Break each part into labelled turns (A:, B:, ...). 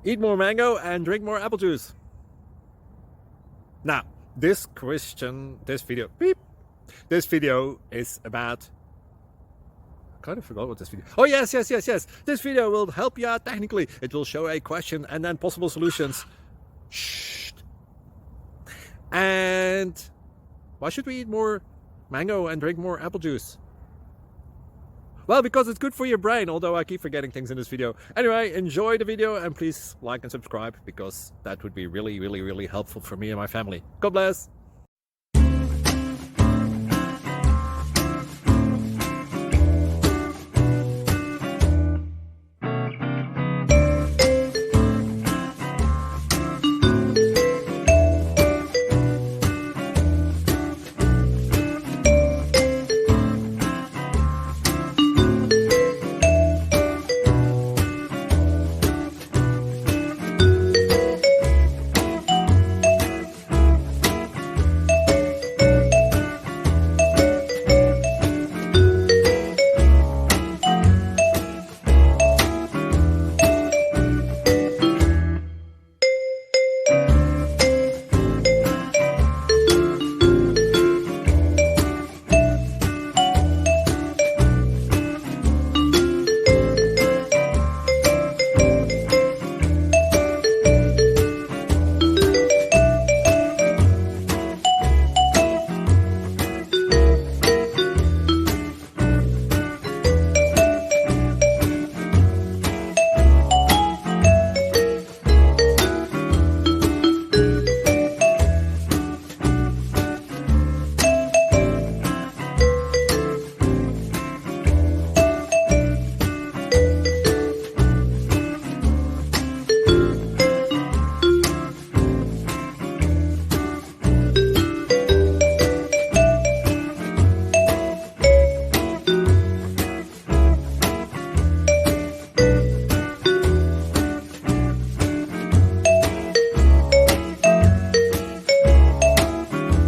A: Eat more mango and drink more apple juice. Now, this video is about... I kind of forgot what this video... Oh, yes. This video will help you out technically. It will show a question and then possible solutions. Shh. And why should we eat more mango and drink more apple juice? Well, because it's good for your brain, although I keep forgetting things in this video. Anyway, enjoy the video and please like and subscribe, because that would be really helpful for me and my family. God bless!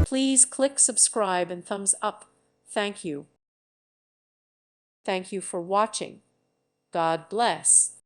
B: Please click subscribe and thumbs up. Thank you. Thank you for watching. God bless.